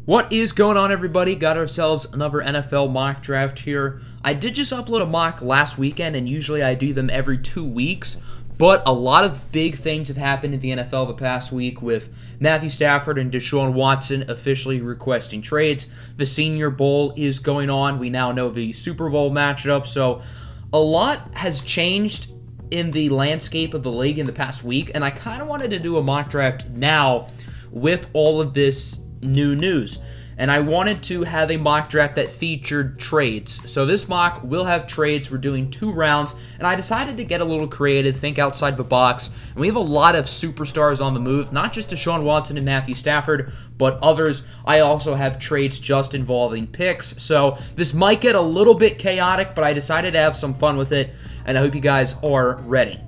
What is going on, everybody? Got ourselves another NFL mock draft here. I did just upload a mock last weekend, and usually I do them every 2 weeks, but a lot of big things have happened in the NFL the past week with Matthew Stafford and Deshaun Watson officially requesting trades. The Senior Bowl is going on. We now know the Super Bowl matchup, so a lot has changed in the landscape of the league in the past week, and I kind of wanted to do a mock draft now with all of this new news. And I wanted to have a mock draft that featured trades. So this mock will have trades. We're doing 2 rounds, and I decided to get a little creative, think outside the box. And we have a lot of superstars on the move, not just Deshaun Watson and Matthew Stafford, but others. I also have trades just involving picks. So this might get a little bit chaotic, but I decided to have some fun with it, and I hope you guys are ready.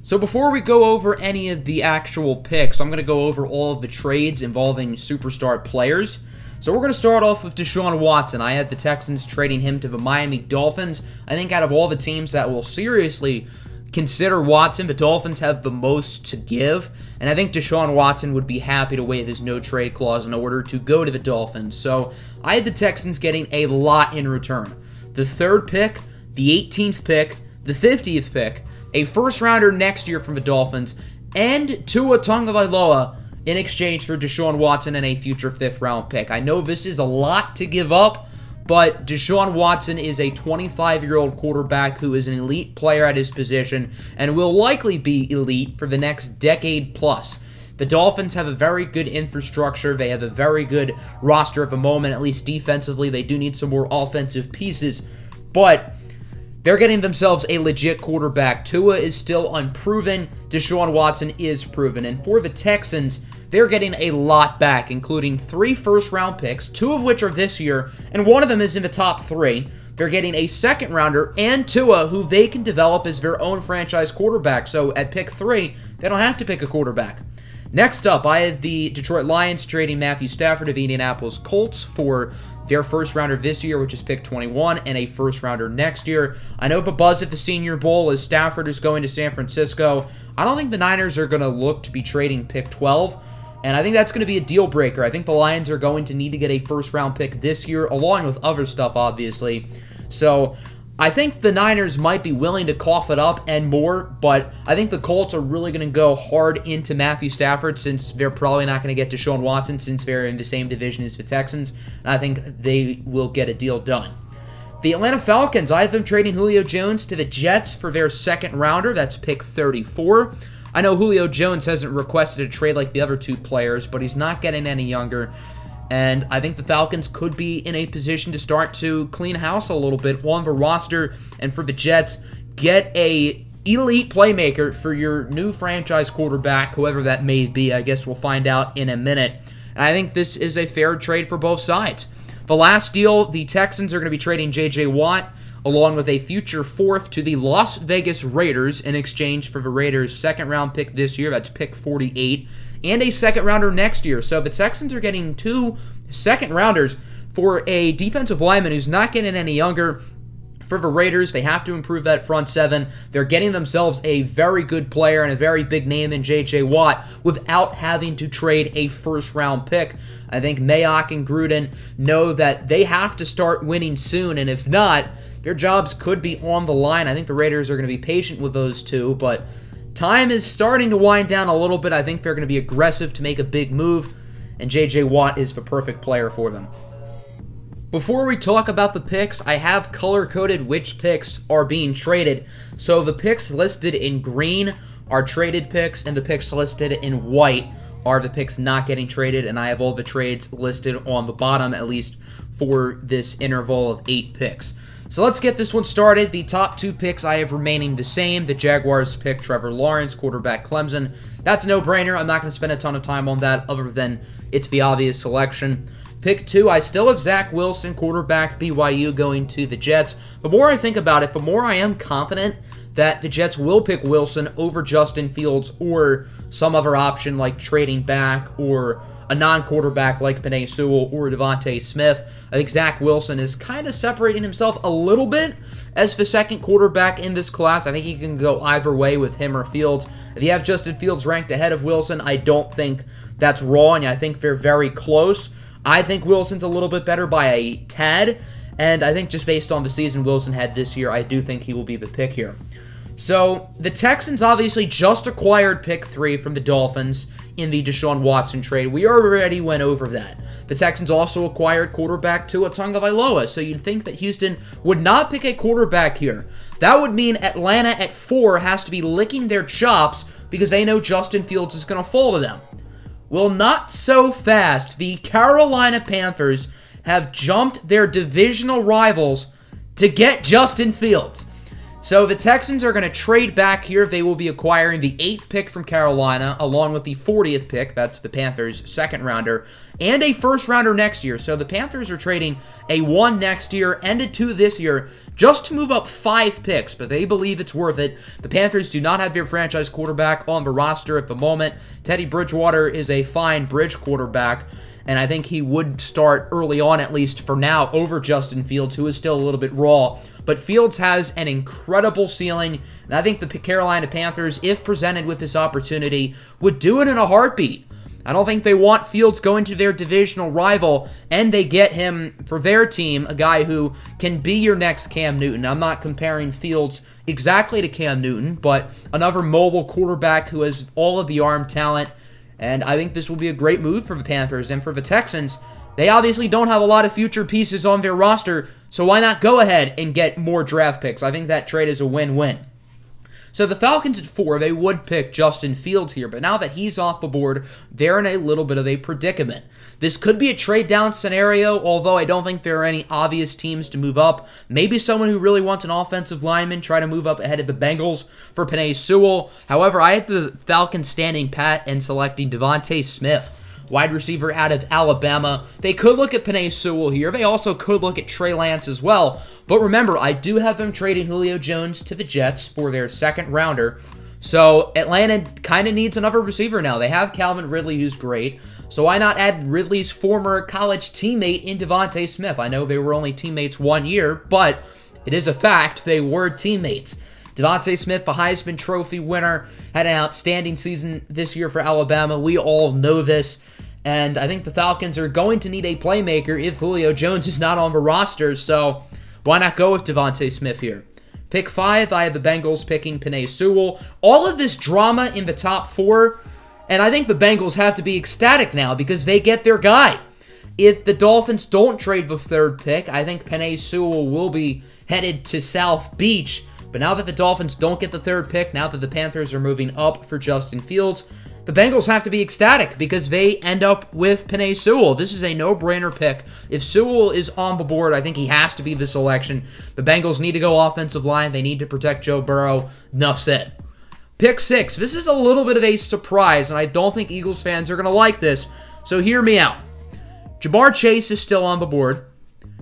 So before we go over any of the actual picks, I'm going to go over all of the trades involving superstar players. So we're going to start off with Deshaun Watson. I have the Texans trading him to the Miami Dolphins. I think out of all the teams that will seriously consider Watson, the Dolphins have the most to give. And I think Deshaun Watson would be happy to waive his no-trade clause in order to go to the Dolphins. So I have the Texans getting a lot in return. The 3rd pick, the 18th pick, the 50th pick, a first-rounder next year from the Dolphins, and Tua Tagovailoa in exchange for Deshaun Watson and a future 5th-round pick. I know this is a lot to give up, but Deshaun Watson is a 25-year-old quarterback who is an elite player at his position and will likely be elite for the next decade plus. The Dolphins have a very good infrastructure. They have a very good roster at the moment, at least defensively. They do need some more offensive pieces, but they're getting themselves a legit quarterback. Tua is still unproven. Deshaun Watson is proven. And for the Texans, they're getting a lot back, including 3 first-round picks, 2 of which are this year, and 1 of them is in the top 3. They're getting a 2nd-rounder and Tua, who they can develop as their own franchise quarterback. So at pick 3, they don't have to pick a quarterback. Next up, I have the Detroit Lions trading Matthew Stafford of the Indianapolis Colts for their first-rounder this year, which is pick 21, and a first-rounder next year. I know the buzz at the Senior Bowl is Stafford is going to San Francisco. I don't think the Niners are going to look to be trading pick 12, and I think that's going to be a deal-breaker. I think the Lions are going to need to get a first-round pick this year, along with other stuff, obviously. So I think the Niners might be willing to cough it up and more, but I think the Colts are really going to go hard into Matthew Stafford since they're probably not going to get Deshaun Watson since they're in the same division as the Texans, and I think they will get a deal done. The Atlanta Falcons, I have them trading Julio Jones to the Jets for their 2nd-rounder. That's pick 34. I know Julio Jones hasn't requested a trade like the other 2 players, but he's not getting any younger. And I think the Falcons could be in a position to start to clean house a little bit on the roster. And for the Jets, get a elite playmaker for your new franchise quarterback, whoever that may be. I guess we'll find out in a minute. And I think this is a fair trade for both sides. The last deal, the Texans are going to be trading J.J. Watt along with a future 4th to the Las Vegas Raiders in exchange for the Raiders' 2nd-round pick this year. That's pick 48. And a 2nd-rounder next year. So the Texans are getting 2 2nd-rounders for a defensive lineman who's not getting any younger. For the Raiders, they have to improve that front 7. They're getting themselves a very good player and a very big name in J.J. Watt without having to trade a first-round pick. I think Mayock and Gruden know that they have to start winning soon, and if not, their jobs could be on the line. I think the Raiders are going to be patient with those 2, but time is starting to wind down a little bit. I think they're going to be aggressive to make a big move, and J.J. Watt is the perfect player for them. Before we talk about the picks, I have color-coded which picks are being traded. So the picks listed in green are traded picks, and the picks listed in white are the picks not getting traded, and I have all the trades listed on the bottom, at least for this interval of 8 picks. So let's get this one started. The top 2 picks I have remaining the same. The Jaguars pick Trevor Lawrence, quarterback Clemson. That's a no-brainer. I'm not going to spend a ton of time on that other than it's the obvious selection. Pick 2, I still have Zach Wilson, quarterback BYU, going to the Jets. The more I think about it, the more I am confident that the Jets will pick Wilson over Justin Fields or some other option like trading back or a non-quarterback like Penei Sewell or Devontae Smith. I think Zach Wilson is kind of separating himself a little bit as the 2nd quarterback in this class. I think he can go either way with him or Fields. If you have Justin Fields ranked ahead of Wilson, I don't think that's wrong. I think they're very close. I think Wilson's a little bit better by a tad, and I think just based on the season Wilson had this year, I do think he will be the pick here. So, the Texans obviously just acquired pick 3 from the Dolphins in the Deshaun Watson trade. We already went over that. The Texans also acquired quarterback Tua Tagovailoa, so you'd think that Houston would not pick a quarterback here. That would mean Atlanta at 4 has to be licking their chops because they know Justin Fields is going to fall to them. Well, not so fast. The Carolina Panthers have jumped their divisional rivals to get Justin Fields. So the Texans are going to trade back here. They will be acquiring the 8th pick from Carolina, along with the 40th pick, that's the Panthers' second rounder, and a first rounder next year. So the Panthers are trading a 1 next year and a 2 this year just to move up 5 picks, but they believe it's worth it. The Panthers do not have their franchise quarterback on the roster at the moment. Teddy Bridgewater is a fine bridge quarterback, and I think he would start early on, at least for now, over Justin Fields, who is still a little bit raw. But Fields has an incredible ceiling, and I think the Carolina Panthers, if presented with this opportunity, would do it in a heartbeat. I don't think they want Fields going to their divisional rival, and they get him for their team, a guy who can be your next Cam Newton. I'm not comparing Fields exactly to Cam Newton, but another mobile quarterback who has all of the arm talent, and I think this will be a great move for the Panthers. And for the Texans, they obviously don't have a lot of future pieces on their roster, so why not go ahead and get more draft picks? I think that trade is a win-win. So the Falcons at 4, they would pick Justin Fields here, but now that he's off the board, they're in a little bit of a predicament. This could be a trade-down scenario, although I don't think there are any obvious teams to move up. Maybe someone who really wants an offensive lineman try to move up ahead of the Bengals for Penei Sewell. However, I had the Falcons standing pat and selecting Devontae Smith, wide receiver out of Alabama. They could look at Penei Sewell here. They also could look at Trey Lance as well. But remember, I do have them trading Julio Jones to the Jets for their second rounder. So Atlanta kind of needs another receiver now. They have Calvin Ridley, who's great. So why not add Ridley's former college teammate in Devontae Smith? I know they were only teammates 1 year, but it is a fact they were teammates. Devontae Smith, the Heisman Trophy winner, had an outstanding season this year for Alabama. We all know this. And I think the Falcons are going to need a playmaker if Julio Jones is not on the roster. So why not go with Devontae Smith here? Pick 5, I have the Bengals picking Penei Sewell. All of this drama in the top 4, and I think the Bengals have to be ecstatic now because they get their guy. If the Dolphins don't trade the 3rd pick, I think Penei Sewell will be headed to South Beach. But now that the Dolphins don't get the 3rd pick, now that the Panthers are moving up for Justin Fields, the Bengals have to be ecstatic because they end up with Penei Sewell. This is a no-brainer pick. If Sewell is on the board, I think he has to be the selection. The Bengals need to go offensive line. They need to protect Joe Burrow. Enough said. Pick 6. This is a little bit of a surprise, and I don't think Eagles fans are going to like this, so hear me out. Ja'Marr Chase is still on the board.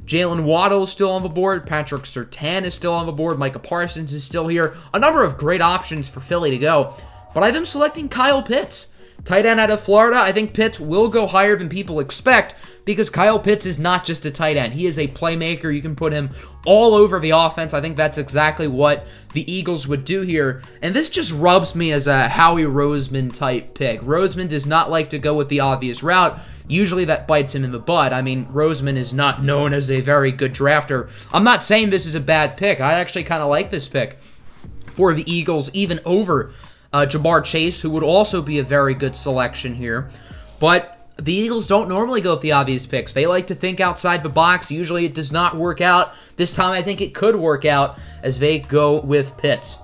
Jalen Waddle is still on the board. Patrick Surtain is still on the board. Micah Parsons is still here. A number of great options for Philly to go. But I have them selecting Kyle Pitts. Tight end out of Florida. I think Pitts will go higher than people expect because Kyle Pitts is not just a tight end. He is a playmaker. You can put him all over the offense. I think that's exactly what the Eagles would do here. And this just rubs me as a Howie Roseman type pick. Roseman does not like to go with the obvious route. Usually that bites him in the butt. I mean, Roseman is not known as a very good drafter. I'm not saying this is a bad pick. I actually kind of like this pick for the Eagles, even over Ja'Marr Chase, who would also be a very good selection here. But the Eagles don't normally go with the obvious picks. They like to think outside the box. Usually it does not work out. This time I think it could work out as they go with Pitts.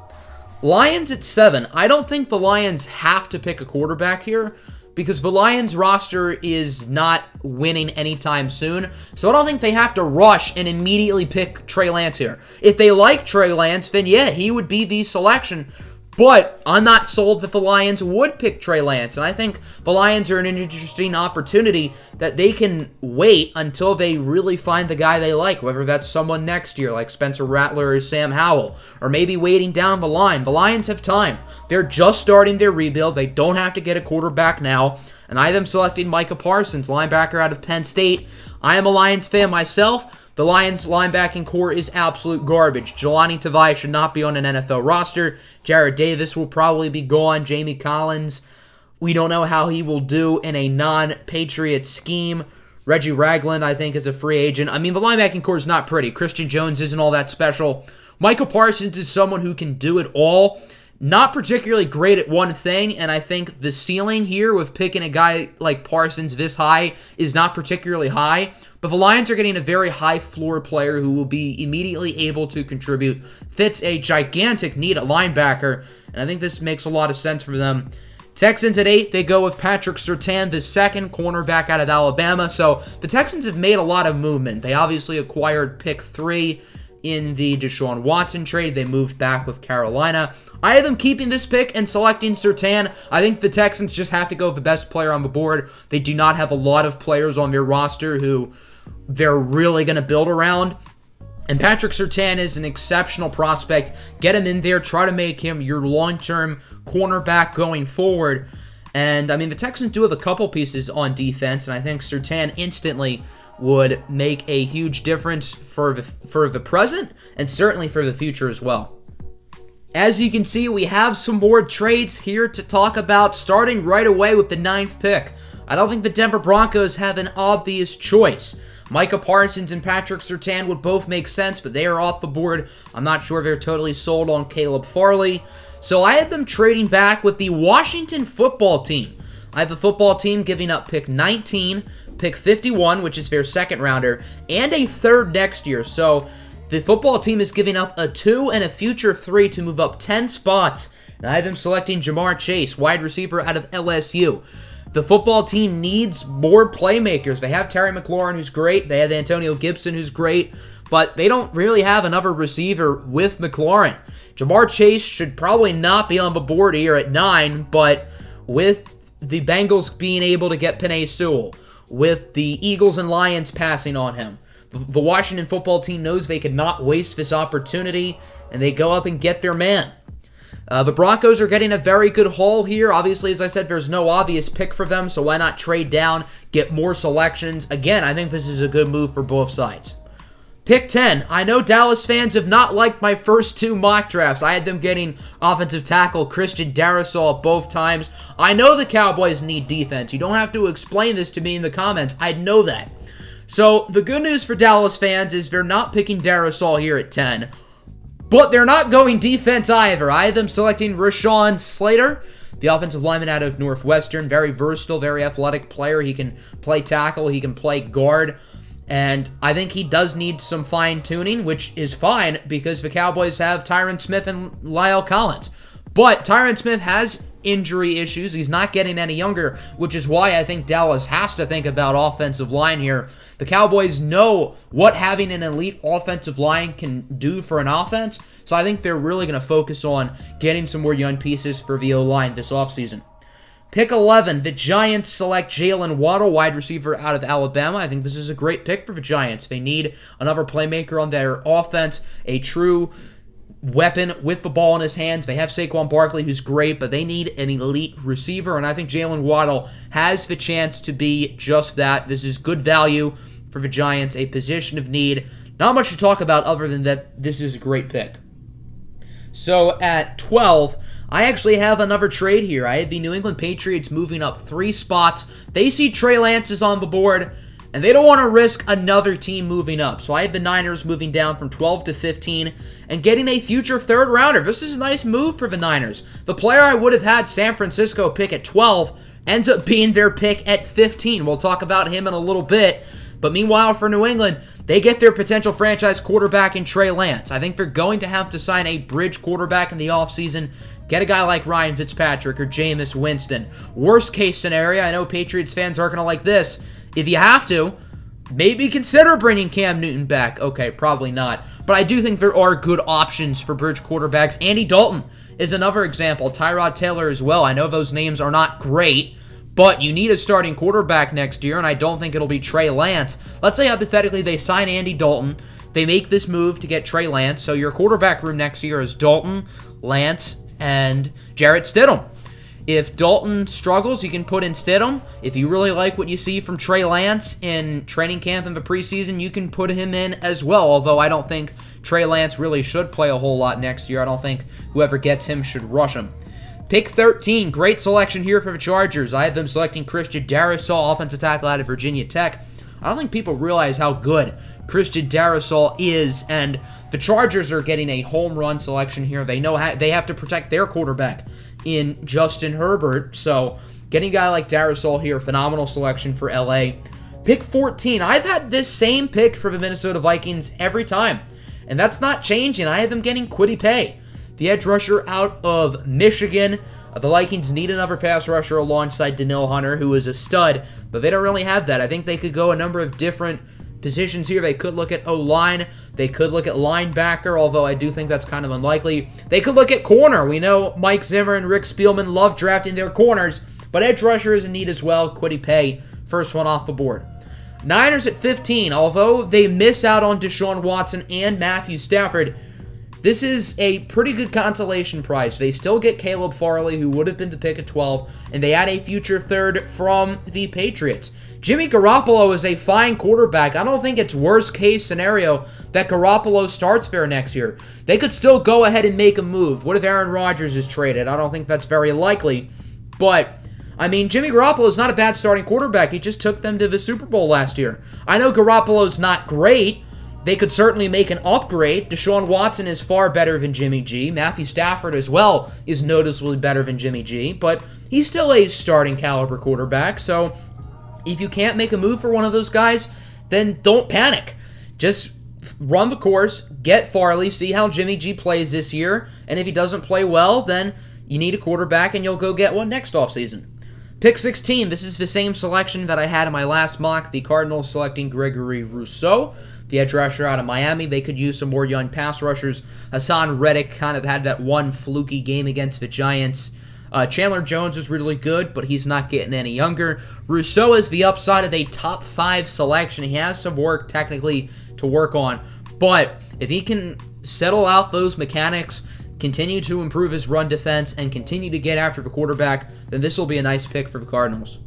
Lions at 7. I don't think the Lions have to pick a quarterback here because the Lions roster is not winning anytime soon. So I don't think they have to rush and immediately pick Trey Lance here. If they like Trey Lance, then yeah, he would be the selection. But I'm not sold that the Lions would pick Trey Lance. And I think the Lions are in an interesting opportunity that they can wait until they really find the guy they like, whether that's someone next year like Spencer Rattler or Sam Howell, or maybe waiting down the line. The Lions have time. They're just starting their rebuild. They don't have to get a quarterback now. And I am selecting Micah Parsons, linebacker out of Penn State. I am a Lions fan myself. The Lions' linebacking core is absolute garbage. Jelani Tavai should not be on an NFL roster. Jarrad Davis will probably be gone. Jamie Collins, we don't know how he will do in a non-Patriot scheme. Reggie Ragland, I think, is a free agent. I mean, the linebacking core is not pretty. Christian Jones isn't all that special. Michael Parsons is someone who can do it all. Not particularly great at one thing, and I think the ceiling here with picking a guy like Parsons this high is not particularly high. But the Lions are getting a very high floor player who will be immediately able to contribute. Fits a gigantic need at linebacker, and I think this makes a lot of sense for them. Texans at 8, they go with Patrick Surtain, the second cornerback out of Alabama. So the Texans have made a lot of movement. They obviously acquired pick 3 in the Deshaun Watson trade. They moved back with Carolina. I have them keeping this pick and selecting Surtain. I think the Texans just have to go with the best player on the board. They do not have a lot of players on their roster who they're really going to build around. And Patrick Surtain is an exceptional prospect. Get him in there. Try to make him your long-term cornerback going forward. And, I mean, the Texans do have a couple pieces on defense, and I think Surtain instantly would make a huge difference for the present and certainly for the future as well. As you can see, we have some more trades here to talk about, starting right away with the 9th pick. I don't think the Denver Broncos have an obvious choice. Micah Parsons and Patrick Surtain would both make sense, but they are off the board. I'm not sure they're totally sold on Caleb Farley. So I had them trading back with the Washington football team. I have the football team giving up pick 19, pick 51, which is their second rounder, and a third next year. So the football team is giving up a 2 and a future 3 to move up 10 spots. And I have them selecting Jamar Chase, wide receiver out of LSU. The football team needs more playmakers. They have Terry McLaurin, who's great. They have Antonio Gibson, who's great. But they don't really have another receiver with McLaurin. Jamar Chase should probably not be on the board here at 9, but with the Bengals being able to get Penei Sewell, with the Eagles and Lions passing on him, the Washington football team knows they could not waste this opportunity, and they go up and get their man. The Broncos are getting a very good haul here. Obviously, as I said, there's no obvious pick for them, so why not trade down, get more selections? Again, I think this is a good move for both sides. Pick 10. I know Dallas fans have not liked my first 2 mock drafts. I had them getting offensive tackle Christian Darrisaw both times. I know the Cowboys need defense. You don't have to explain this to me in the comments. I know that. So, the good news for Dallas fans is they're not picking Darrisaw here at 10. But they're not going defense either. I have them selecting Rashawn Slater, the offensive lineman out of Northwestern. Very versatile, very athletic player. He can play tackle. He can play guard. And I think he does need some fine-tuning, which is fine because the Cowboys have Tyron Smith and Lyle Collins. But Tyron Smith has injury issues. He's not getting any younger, which is why I think Dallas has to think about offensive line here. The Cowboys know what having an elite offensive line can do for an offense, so I think they're really going to focus on getting some more young pieces for the O-line this offseason. Pick 11, the Giants select Jalen Waddle, wide receiver out of Alabama. I think this is a great pick for the Giants. They need another playmaker on their offense, a true weapon with the ball in his hands. They have Saquon Barkley, who's great, but they need an elite receiver, and I think Jalen Waddle has the chance to be just that. This is good value for the Giants, a position of need. Not much to talk about other than that this is a great pick. So at 12, I actually have another trade here. I have the New England Patriots moving up 3 spots. They see Trey Lance is on the board, and they don't want to risk another team moving up. So I have the Niners moving down from 12 to 15 and getting a future third rounder. This is a nice move for the Niners. The player I would have had San Francisco pick at 12 ends up being their pick at 15. We'll talk about him in a little bit. But meanwhile, for New England, they get their potential franchise quarterback in Trey Lance. I think they're going to have to sign a bridge quarterback in the offseason. Get a guy like Ryan Fitzpatrick or Jameis Winston. Worst case scenario, I know Patriots fans aren't going to like this. If you have to, maybe consider bringing Cam Newton back. Okay, probably not. But I do think there are good options for bridge quarterbacks. Andy Dalton is another example. Tyrod Taylor as well. I know those names are not great, but you need a starting quarterback next year, and I don't think it'll be Trey Lance. Let's say hypothetically they sign Andy Dalton. They make this move to get Trey Lance. So your quarterback room next year is Dalton, Lance, and Jarrett Stidham. If Dalton struggles, you can put in Stidham. If you really like what you see from Trey Lance in training camp in the preseason, you can put him in as well, although I don't think Trey Lance really should play a whole lot next year. I don't think whoever gets him should rush him. Pick 13, great selection here for the Chargers. I have them selecting Christian Darrisaw, offensive tackle out of Virginia Tech. I don't think people realize how good Christian Darrisaw is, and the Chargers are getting a home run selection here. They know they have to protect their quarterback in Justin Herbert, so getting a guy like Darrisaw here, phenomenal selection for LA. Pick 14. I've had this same pick for the Minnesota Vikings every time, and that's not changing. I have them getting Kwity Paye, the edge rusher out of Michigan. The Vikings need another pass rusher alongside Danielle Hunter, who is a stud, but they don't really have that. I think they could go a number of different positions here. They could look at O-line. They could look at linebacker, although I do think that's kind of unlikely. They could look at corner. We know Mike Zimmer and Rick Spielman love drafting their corners, but edge rusher is in need as well. Kwity Paye, first one off the board. Niners at 15. Although they miss out on Deshaun Watson and Matthew Stafford, this is a pretty good consolation prize. They still get Caleb Farley, who would have been the pick at 12, and they add a future third from the Patriots. Jimmy Garoppolo is a fine quarterback. I don't think it's worst case scenario that Garoppolo starts there next year. They could still go ahead and make a move. What if Aaron Rodgers is traded? I don't think that's very likely. But, I mean, Jimmy Garoppolo is not a bad starting quarterback. He just took them to the Super Bowl last year. I know Garoppolo's not great. They could certainly make an upgrade. Deshaun Watson is far better than Jimmy G. Matthew Stafford as well is noticeably better than Jimmy G. But he's still a starting caliber quarterback. So if you can't make a move for one of those guys, then don't panic. Just run the course, get Farley, see how Jimmy G plays this year. And if he doesn't play well, then you need a quarterback and you'll go get one next offseason. Pick 16. This is the same selection that I had in my last mock. The Cardinals selecting Gregory Rousseau, the edge rusher out of Miami. They could use some more young pass rushers. Hassan Reddick kind of had that one fluky game against the Giants. Chandler Jones is really good, but he's not getting any younger. Rousseau is the upside of a top 5 selection. He has some work technically to work on, but if he can settle out those mechanics, continue to improve his run defense, and continue to get after the quarterback, then this will be a nice pick for the Cardinals.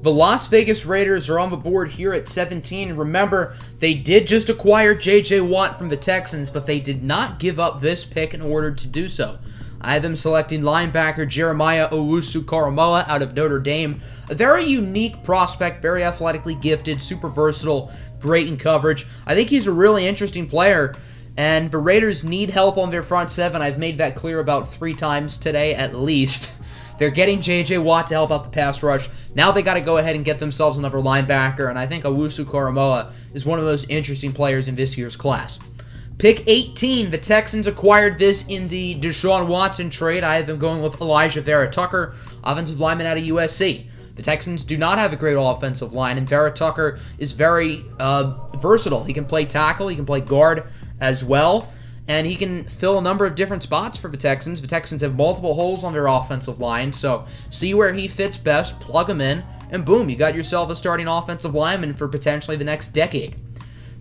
The Las Vegas Raiders are on the board here at 17. Remember, they did just acquire J.J. Watt from the Texans, but they did not give up this pick in order to do so. I have them selecting linebacker Jeremiah Owusu-Koramoah out of Notre Dame. A very unique prospect, very athletically gifted, super versatile, great in coverage. I think he's a really interesting player, and the Raiders need help on their front seven. I've made that clear about 3 times today at least. They're getting J.J. Watt to help out the pass rush. Now they got to go ahead and get themselves another linebacker, and I think Owusu-Koramoah is one of the most interesting players in this year's class. Pick 18, the Texans acquired this in the Deshaun Watson trade. I have them going with Elijah Vera-Tucker, offensive lineman out of USC. The Texans do not have a great offensive line, and Vera-Tucker is very versatile. He can play tackle, he can play guard as well, and he can fill a number of different spots for the Texans. The Texans have multiple holes on their offensive line, so see where he fits best, plug him in, and boom, you got yourself a starting offensive lineman for potentially the next decade.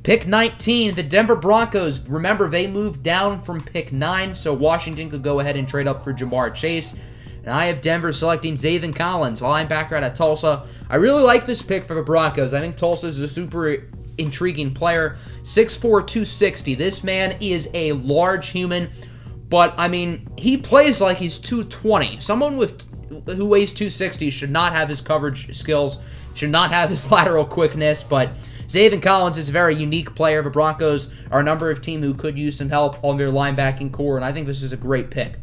Pick 19, the Denver Broncos. Remember, they moved down from pick 9, so Washington could go ahead and trade up for Jamar Chase. And I have Denver selecting Zaven Collins, linebacker out of Tulsa. I really like this pick for the Broncos. I think Tulsa is a super intriguing player. 6'4", 260. This man is a large human, but, I mean, he plays like he's 220. Someone who weighs 260 should not have his coverage skills, should not have his lateral quickness, but Zaven Collins is a very unique player. The Broncos are a number of teams who could use some help on their linebacking core, and I think this is a great pick.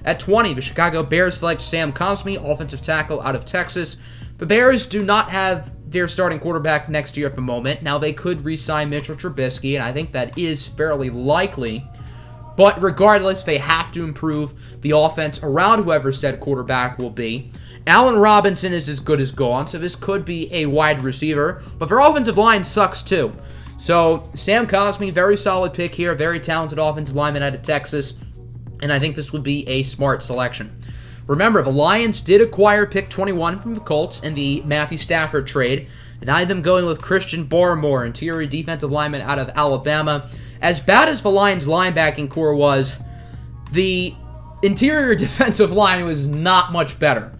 At 20, the Chicago Bears select Sam Cosmi, offensive tackle out of Texas. The Bears do not have their starting quarterback next year at the moment. Now, they could re-sign Mitchell Trubisky, and I think that is fairly likely. But regardless, they have to improve the offense around whoever said quarterback will be. Allen Robinson is as good as gone, so this could be a wide receiver. But their offensive line sucks too. So Sam Cosmi, very solid pick here. Very talented offensive lineman out of Texas. And I think this would be a smart selection. Remember, the Lions did acquire pick 21 from the Colts in the Matthew Stafford trade. And I had them going with Christian Barmore, interior defensive lineman out of Alabama. As bad as the Lions' linebacking core was, the interior defensive line was not much better.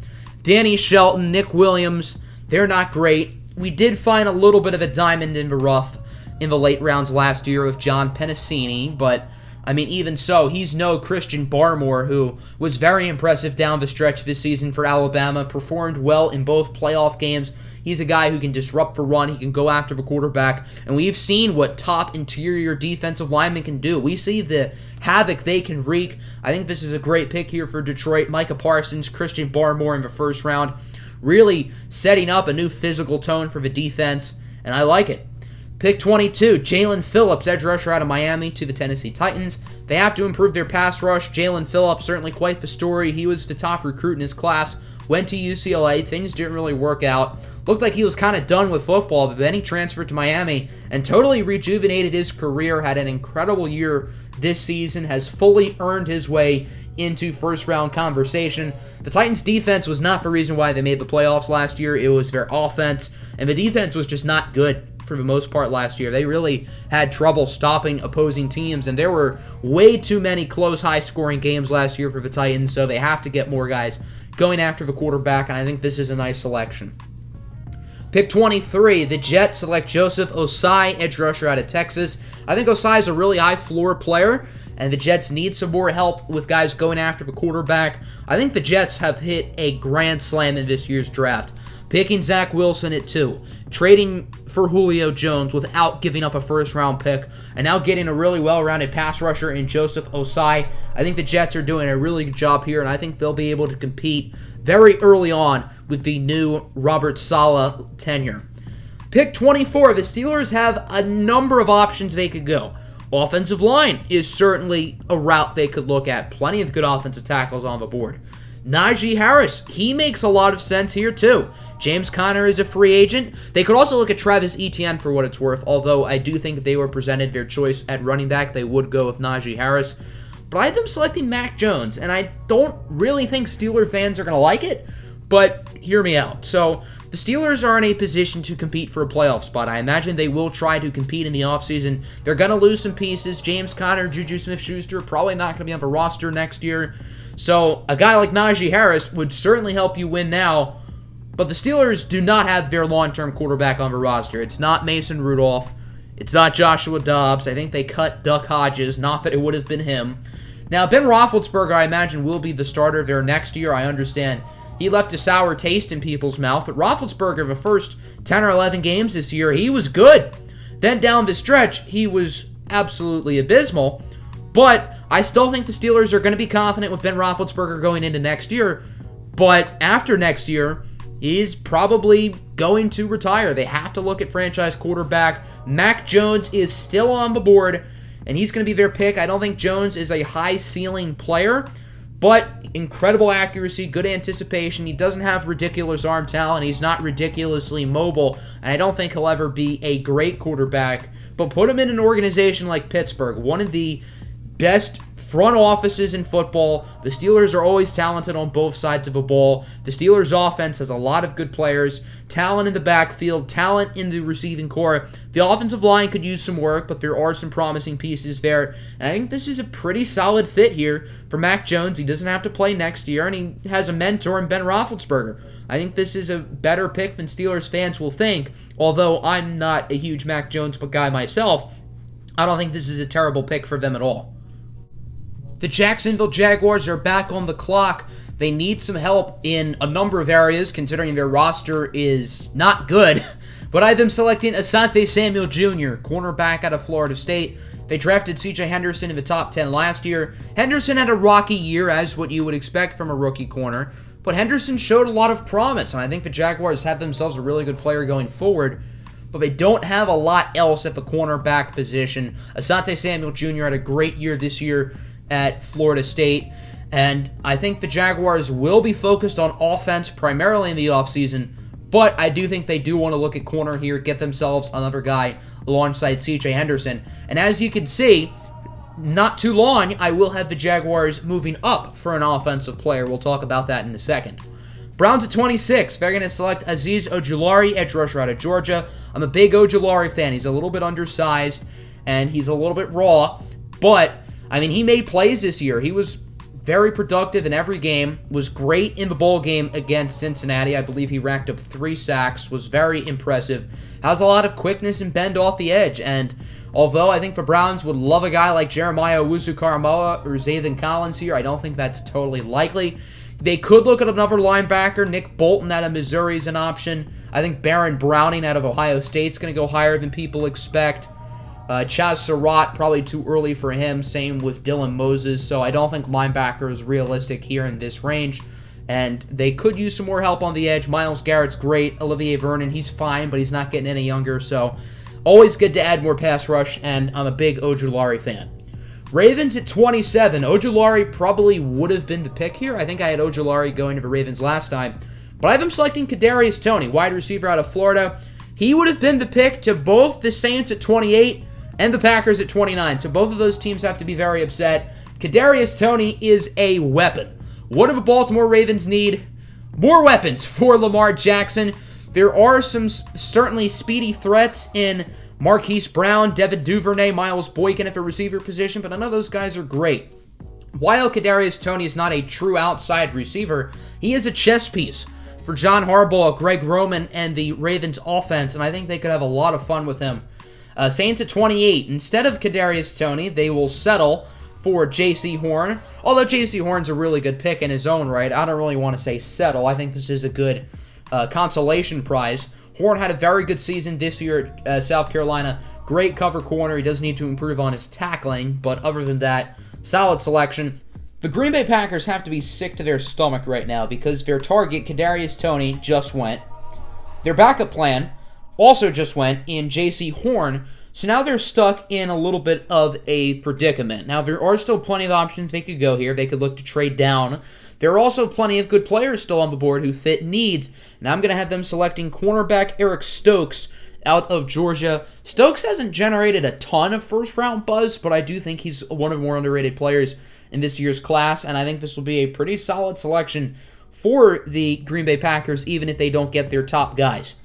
Danny Shelton, Nick Williams, they're not great. We did find a little bit of a diamond in the rough in the late rounds last year with John Pennicini, but, I mean, even so, he's no Christian Barmore, who was very impressive down the stretch this season for Alabama, performed well in both playoff games. He's a guy who can disrupt the run. He can go after the quarterback. And we've seen what top interior defensive linemen can do. We see the havoc they can wreak. I think this is a great pick here for Detroit. Micah Parsons, Christian Barmore in the first round. Really setting up a new physical tone for the defense. And I like it. Pick 22, Jalen Phillips, edge rusher out of Miami to the Tennessee Titans. They have to improve their pass rush. Jalen Phillips, certainly quite the story. He was the top recruit in his class. Went to UCLA. Things didn't really work out. Looked like he was kind of done with football, but then he transferred to Miami and totally rejuvenated his career. Had an incredible year this season. Has fully earned his way into first-round conversation. The Titans' defense was not the reason why they made the playoffs last year. It was their offense, and the defense was just not good for the most part last year. They really had trouble stopping opposing teams, and there were way too many close, high-scoring games last year for the Titans, so they have to get more guys going after the quarterback, and I think this is a nice selection. Pick 23, the Jets select Joseph Osai, edge rusher out of Texas. I think Osai is a really high-floor player, and the Jets need some more help with guys going after the quarterback. I think the Jets have hit a grand slam in this year's draft. Picking Zach Wilson at 2, trading for Julio Jones without giving up a first-round pick, and now getting a really well-rounded pass rusher in Joseph Osai. I think the Jets are doing a really good job here, and I think they'll be able to compete very early on with the new Robert Saleh tenure. Pick 24, the Steelers have a number of options they could go. Offensive line is certainly a route they could look at. Plenty of good offensive tackles on the board. Najee Harris, he makes a lot of sense here too. James Conner is a free agent. They could also look at Travis Etienne for what it's worth, although I do think if they were presented their choice at running back, they would go with Najee Harris. But I have them selecting Mac Jones, and I don't really think Steeler fans are going to like it, but hear me out. So the Steelers are in a position to compete for a playoff spot. I imagine they will try to compete in the offseason. They're going to lose some pieces. James Conner, Juju Smith-Schuster, probably not going to be on the roster next year. So a guy like Najee Harris would certainly help you win now, but the Steelers do not have their long-term quarterback on the roster. It's not Mason Rudolph. It's not Joshua Dobbs. I think they cut Duck Hodges, not that it would have been him. Now, Ben Roethlisberger, I imagine, will be the starter there next year. I understand he left a sour taste in people's mouth, but Roethlisberger, the first 10 or 11 games this year, he was good. Then down the stretch, he was absolutely abysmal, but I still think the Steelers are going to be confident with Ben Roethlisberger going into next year, but after next year, he's probably going to retire. They have to look at franchise quarterback. Mac Jones is still on the board, and he's going to be their pick. I don't think Jones is a high-ceiling player, but incredible accuracy, good anticipation. He doesn't have ridiculous arm talent. He's not ridiculously mobile, and I don't think he'll ever be a great quarterback. But put him in an organization like Pittsburgh, one of the best front offices in football. The Steelers are always talented on both sides of the ball. The Steelers' offense has a lot of good players, talent in the backfield, talent in the receiving core. The offensive line could use some work, but there are some promising pieces there. And I think this is a pretty solid fit here for Mac Jones. He doesn't have to play next year, and he has a mentor in Ben Roethlisberger. I think this is a better pick than Steelers fans will think, although I'm not a huge Mac Jones guy myself. I don't think this is a terrible pick for them at all. The Jacksonville Jaguars are back on the clock. They need some help in a number of areas, considering their roster is not good. But I have them selecting Asante Samuel Jr., cornerback out of Florida State. They drafted C.J. Henderson in the top 10 last year. Henderson had a rocky year, as what you would expect from a rookie corner. But Henderson showed a lot of promise, and I think the Jaguars have themselves a really good player going forward. But they don't have a lot else at the cornerback position. Asante Samuel Jr. had a great year this year at Florida State, and I think the Jaguars will be focused on offense primarily in the offseason, but I do think they do want to look at corner here, get themselves another guy alongside C.J. Henderson. And as you can see, not too long, I will have the Jaguars moving up for an offensive player. We'll talk about that in a second. Browns at 26, they're going to select Azeez Ojulari, edge rusher out of Georgia. I'm a big Ojulari fan. He's a little bit undersized, and he's a little bit raw, but I mean, he made plays this year. He was very productive in every game, was great in the bowl game against Cincinnati. I believe he racked up 3 sacks, was very impressive, has a lot of quickness and bend off the edge, and although I think the Browns would love a guy like Jeremiah Owusu-Koramoah or Zaven Collins here, I don't think that's totally likely. They could look at another linebacker. Nick Bolton out of Missouri is an option. I think Baron Browning out of Ohio State's going to go higher than people expect. Chaz Surratt, probably too early for him. Same with Dylan Moses. So I don't think linebacker is realistic here in this range. And they could use some more help on the edge. Myles Garrett's great. Olivier Vernon, he's fine, but he's not getting any younger. So always good to add more pass rush, and I'm a big Ojulari fan. Ravens at 27. Ojulari probably would have been the pick here. I think I had Ojulari going to the Ravens last time. But I have him selecting Kadarius Toney, wide receiver out of Florida. He would have been the pick to both the Saints at 28 and the Packers at 29. So both of those teams have to be very upset. Kadarius Toney is a weapon. What do the Baltimore Ravens need? More weapons for Lamar Jackson. There are some certainly speedy threats in Marquise Brown, Devin Duvernay, Miles Boykin at the receiver position, but none of those guys are great. While Kadarius Toney is not a true outside receiver, he is a chess piece for John Harbaugh, Greg Roman, and the Ravens offense, and I think they could have a lot of fun with him. Saints at 28. Instead of Kadarius Toney, they will settle for J.C. Horn. Although J.C. Horn's a really good pick in his own right, I don't really want to say settle. I think this is a good consolation prize. Horn had a very good season this year at South Carolina. Great cover corner. He does need to improve on his tackling, but other than that, solid selection. The Green Bay Packers have to be sick to their stomach right now because their target, Kadarius Toney, just went. Their backup plan also just went in J.C. Horn. So now they're stuck in a little bit of a predicament. Now, there are still plenty of options they could go here. They could look to trade down. There are also plenty of good players still on the board who fit needs. And I'm going to have them selecting cornerback Eric Stokes out of Georgia. Stokes hasn't generated a ton of first-round buzz, but I do think he's one of the more underrated players in this year's class. And I think this will be a pretty solid selection for the Green Bay Packers, even if they don't get their top guys.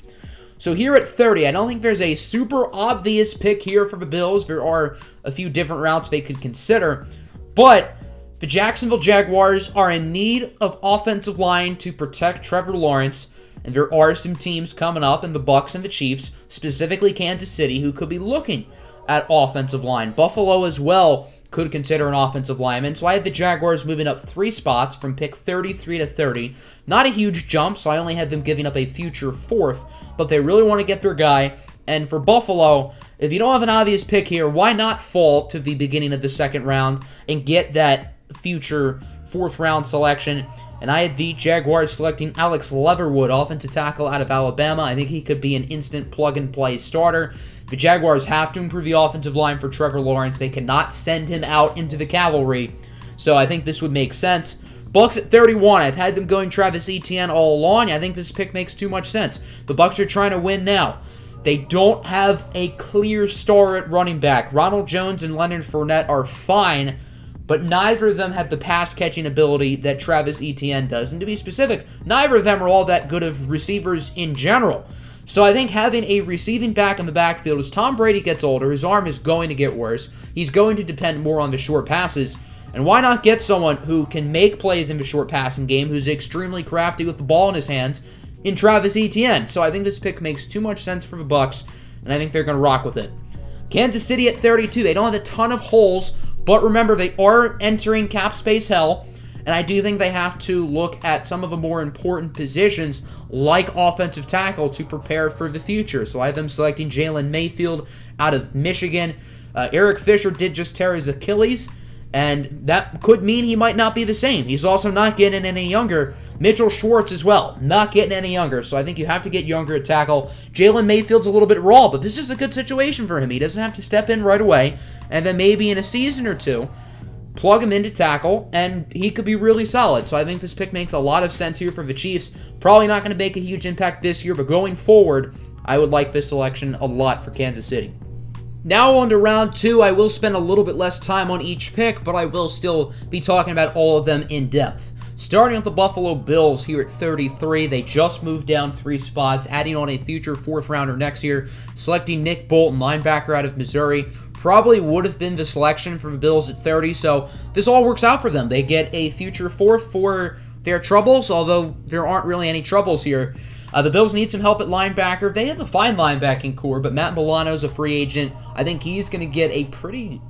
So here at 30, I don't think there's a super obvious pick here for the Bills. There are a few different routes they could consider. But the Jacksonville Jaguars are in need of offensive line to protect Trevor Lawrence. And there are some teams coming up in the Bucs and the Chiefs, specifically Kansas City, who could be looking at offensive line. Buffalo as well could consider an offensive lineman. So I had the Jaguars moving up 3 spots from pick 33 to 30. Not a huge jump, so I only had them giving up a future 4th, but they really want to get their guy. And for Buffalo, if you don't have an obvious pick here, why not fall to the beginning of the 2nd round and get that future 4th round selection? And I had the Jaguars selecting Alex Leatherwood, offensive tackle out of Alabama. I think he could be an instant plug-and-play starter. The Jaguars have to improve the offensive line for Trevor Lawrence. They cannot send him out into the cavalry. So I think this would make sense. Bucs at 31. I've had them going Travis Etienne all along. I think this pick makes too much sense. The Bucs are trying to win now. They don't have a clear star at running back. Ronald Jones and Leonard Fournette are fine, but neither of them have the pass-catching ability that Travis Etienne does. And to be specific, neither of them are all that good of receivers in general. So I think having a receiving back in the backfield, as Tom Brady gets older, his arm is going to get worse. He's going to depend more on the short passes. And why not get someone who can make plays in the short passing game, who's extremely crafty with the ball in his hands, in Travis Etienne? So I think this pick makes too much sense for the Bucs, and I think they're going to rock with it. Kansas City at 32. They don't have a ton of holes, but remember, they are entering cap space hell. And I do think they have to look at some of the more important positions, like offensive tackle, to prepare for the future. So I have them selecting Jalen Mayfield out of Michigan. Eric Fisher did just tear his Achilles, and that could mean he might not be the same. He's also not getting any younger. Mitchell Schwartz as well, not getting any younger. So I think you have to get younger at tackle. Jalen Mayfield's a little bit raw, but this is a good situation for him. He doesn't have to step in right away, and then maybe in a season or two, plug him into tackle, and he could be really solid. So I think this pick makes a lot of sense here for the Chiefs. Probably not going to make a huge impact this year, but going forward, I would like this selection a lot for Kansas City. Now on to round 2. I will spend a little bit less time on each pick, but I will still be talking about all of them in depth. Starting with the Buffalo Bills here at 33. They just moved down 3 spots, adding on a future 4th rounder next year, selecting Nick Bolton, linebacker out of Missouri. Probably would have been the selection for the Bills at 30, so this all works out for them. They get a future 4th for their troubles, although there aren't really any troubles here. The Bills need some help at linebacker. They have a fine linebacking core, but Matt Milano's a free agent. I think he's going to get a pretty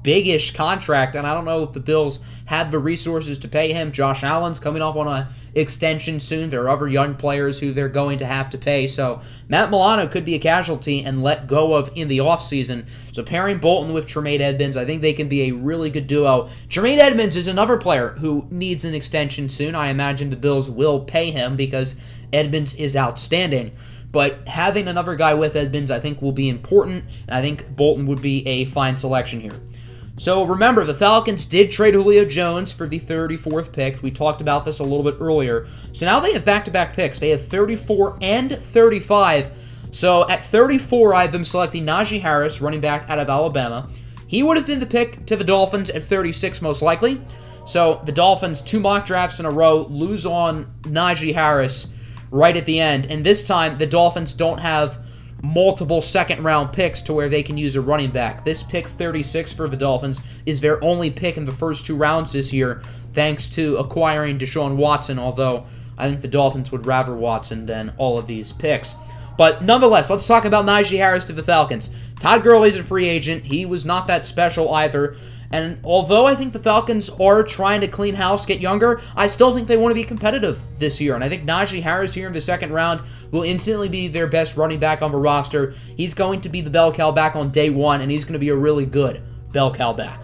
big-ish contract, and I don't know if the Bills have the resources to pay him. Josh Allen's coming up on an extension soon. There are other young players who they're going to have to pay. So Matt Milano could be a casualty and let go of in the offseason. So pairing Bolton with Tremaine Edmunds, I think they can be a really good duo. Tremaine Edmunds is another player who needs an extension soon. I imagine the Bills will pay him because Edmunds is outstanding. But having another guy with Edmunds, I think, will be important, and I think Bolton would be a fine selection here. So remember, the Falcons did trade Julio Jones for the 34th pick. We talked about this a little bit earlier. So now they have back-to-back picks. They have 34 and 35. So at 34, I have them selecting Najee Harris, running back out of Alabama. He would have been the pick to the Dolphins at 36, most likely. So the Dolphins, 2 mock drafts in a row, lose on Najee Harris right at the end. And this time, the Dolphins don't have multiple second-round picks to where they can use a running back. This pick 36 for the Dolphins is their only pick in the first 2 rounds this year, thanks to acquiring Deshaun Watson, although I think the Dolphins would rather Watson than all of these picks. But nonetheless, let's talk about Najee Harris to the Falcons. Todd Gurley's a free agent. He was not that special either. And although I think the Falcons are trying to clean house, get younger, I still think they want to be competitive this year. And I think Najee Harris here in the second round will instantly be their best running back on the roster. He's going to be the bell cow back on day 1, and he's going to be a really good bell cow back.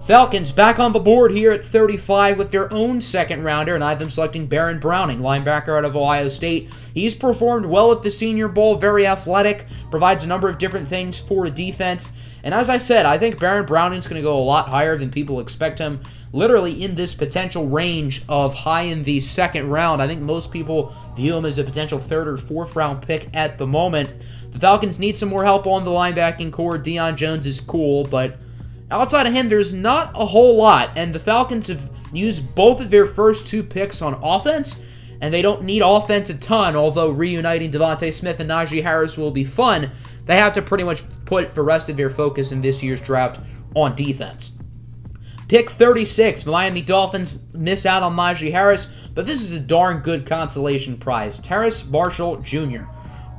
Falcons back on the board here at 35 with their own second rounder, and I have them selecting Baron Browning, linebacker out of Ohio State. He's performed well at the Senior Bowl, very athletic, provides a number of different things for a defense. And as I said, I think Baron Browning's going to go a lot higher than people expect him. Literally in this potential range of high in the second round. I think most people view him as a potential 3rd or 4th round pick at the moment. The Falcons need some more help on the linebacking core. Deion Jones is cool, but outside of him, there's not a whole lot. And the Falcons have used both of their first 2 picks on offense, and they don't need offense a ton, although reuniting Devontae Smith and Najee Harris will be fun. They have to pretty much put the rest of their focus in this year's draft on defense. Pick 36, the Miami Dolphins miss out on Najee Harris, but this is a darn good consolation prize. Terrace Marshall Jr.,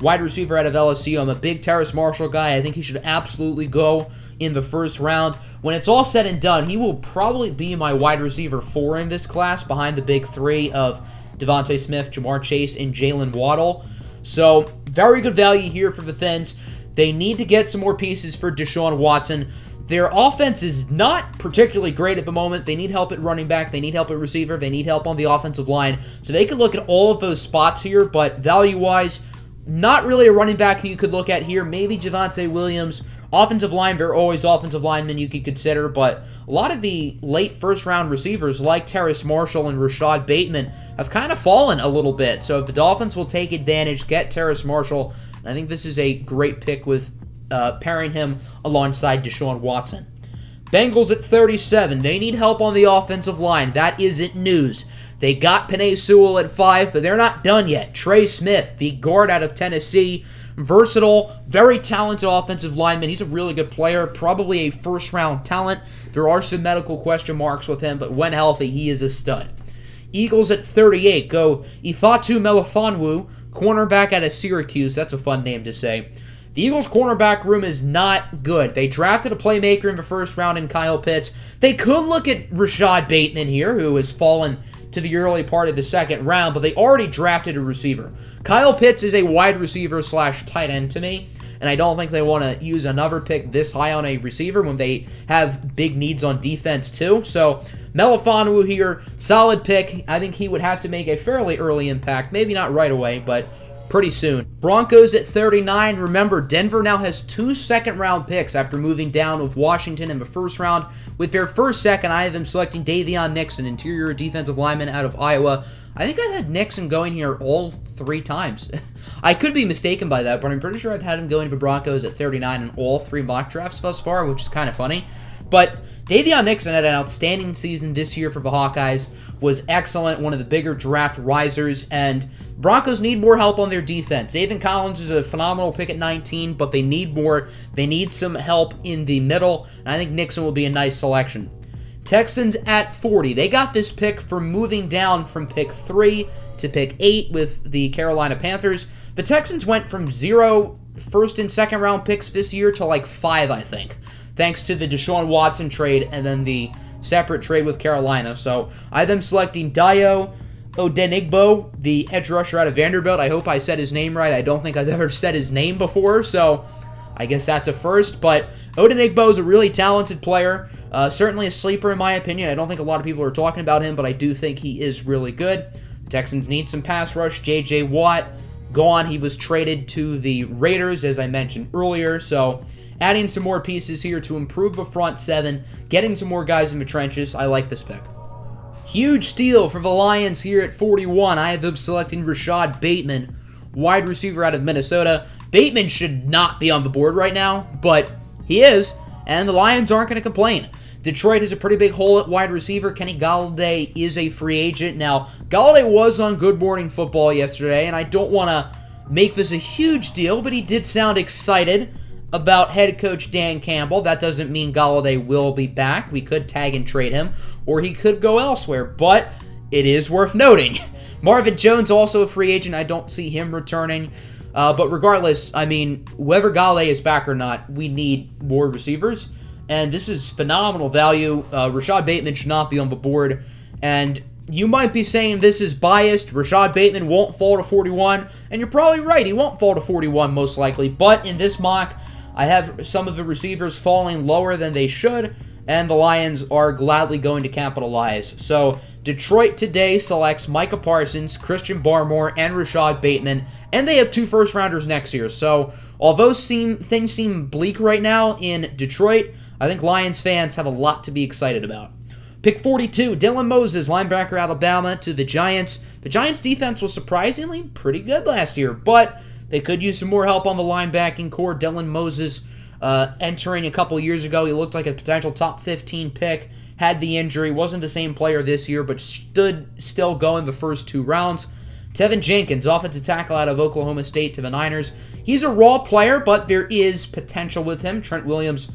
wide receiver out of LSU. I'm a big Terrace Marshall guy. I think he should absolutely go in the first round. When it's all said and done, he will probably be my wide receiver 4 in this class, behind the big 3 of Devontae Smith, Jamar Chase, and Jalen Waddle. So, very good value here for the Fins. They need to get some more pieces for Deshaun Watson. Their offense is not particularly great at the moment. They need help at running back. They need help at receiver. They need help on the offensive line. So they could look at all of those spots here, but value-wise, not really a running back who you could look at here. Maybe Javonte Williams. Offensive line, there are always offensive linemen you could consider, but a lot of the late first-round receivers like Terrace Marshall and Rashad Bateman have kind of fallen a little bit. So if the Dolphins will take advantage, get Terrace Marshall, I think this is a great pick with pairing him alongside Deshaun Watson. Bengals at 37. They need help on the offensive line. That isn't news. They got Penei Sewell at 5, but they're not done yet. Trey Smith, the guard out of Tennessee, versatile, very talented offensive lineman. He's a really good player, probably a first-round talent. There are some medical question marks with him, but when healthy, he is a stud. Eagles at 38 go Ifeatu Melifonwu, cornerback out of Syracuse. That's a fun name to say. The Eagles' cornerback room is not good. They drafted a playmaker in the first round in Kyle Pitts. They could look at Rashad Bateman here, who has fallen to the early part of the second round, but they already drafted a receiver. Kyle Pitts is a wide receiver slash tight end to me, and I don't think they want to use another pick this high on a receiver when they have big needs on defense too. So Melifonwu here, solid pick. I think he would have to make a fairly early impact. Maybe not right away, but pretty soon. Broncos at 39. Remember, Denver now has 2 second-round picks after moving down with Washington in the first round. With their first second, I have them selecting Davion Nixon, interior defensive lineman out of Iowa. I think I had Nixon going here all 3 times. I could be mistaken by that, but I'm pretty sure I've had him going to the Broncos at 39 in all 3 mock drafts thus far, which is kind of funny. But Davion Nixon had an outstanding season this year for the Hawkeyes, was excellent, one of the bigger draft risers, and Broncos need more help on their defense. Nathan Collins is a phenomenal pick at 19, but they need more. They need some help in the middle, and I think Nixon will be a nice selection. Texans at 40. They got this pick for moving down from pick 3 to pick 8 with the Carolina Panthers. The Texans went from 0 first and second round picks this year to like 5, I think. thanks to the Deshaun Watson trade and then the separate trade with Carolina. So I have them selecting Dayo Odenigbo, the edge rusher out of Vanderbilt. I hope I said his name right. I don't think I've ever said his name before, so I guess that's a first. But Odenigbo is a really talented player. Certainly a sleeper in my opinion. I don't think a lot of people are talking about him, but I do think he is really good. The Texans need some pass rush. J.J. Watt, gone. He was traded to the Raiders, as I mentioned earlier. So adding some more pieces here to improve the front seven, getting some more guys in the trenches. I like this pick. Huge steal for the Lions here at 41. I have them selecting Rashad Bateman, wide receiver out of Minnesota. Bateman should not be on the board right now, but he is, and the Lions aren't going to complain. Detroit has a pretty big hole at wide receiver. Kenny Golladay is a free agent. Now, Golladay was on Good Morning Football yesterday, and I don't want to make this a huge deal, but he did sound excited about head coach Dan Campbell. That doesn't mean Golladay will be back. We could tag and trade him, or he could go elsewhere, but it is worth noting. Marvin Jones, also a free agent. I don't see him returning. But regardless, I mean, whether Golladay is back or not, we need more receivers. And this is phenomenal value. Rashad Bateman should not be on the board. And you might be saying this is biased. Rashad Bateman won't fall to 41. And you're probably right. He won't fall to 41 most likely. But in this mock, I have some of the receivers falling lower than they should. And the Lions are gladly going to capitalize. So Detroit today selects Micah Parsons, Christian Barmore, and Rashad Bateman. And they have 2 first-rounders next year. So although things seem bleak right now in Detroit, I think Lions fans have a lot to be excited about. Pick 42, Dylan Moses, linebacker Alabama, to the Giants. The Giants' defense was surprisingly pretty good last year, but they could use some more help on the linebacking core. Dylan Moses, entering a couple years ago, he looked like a potential top 15 pick. Had the injury, wasn't the same player this year, but still going the first 2 rounds. Tevin Jenkins, offensive tackle out of Oklahoma State to the Niners. He's a raw player, but there is potential with him. Trent Williams